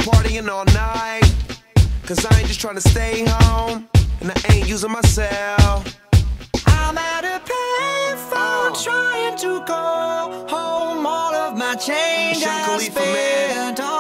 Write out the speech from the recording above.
partying all night. Cause I ain't just trying to stay home, and I ain't using my cell. I'm at a payphone trying to go home. All of my change I spent on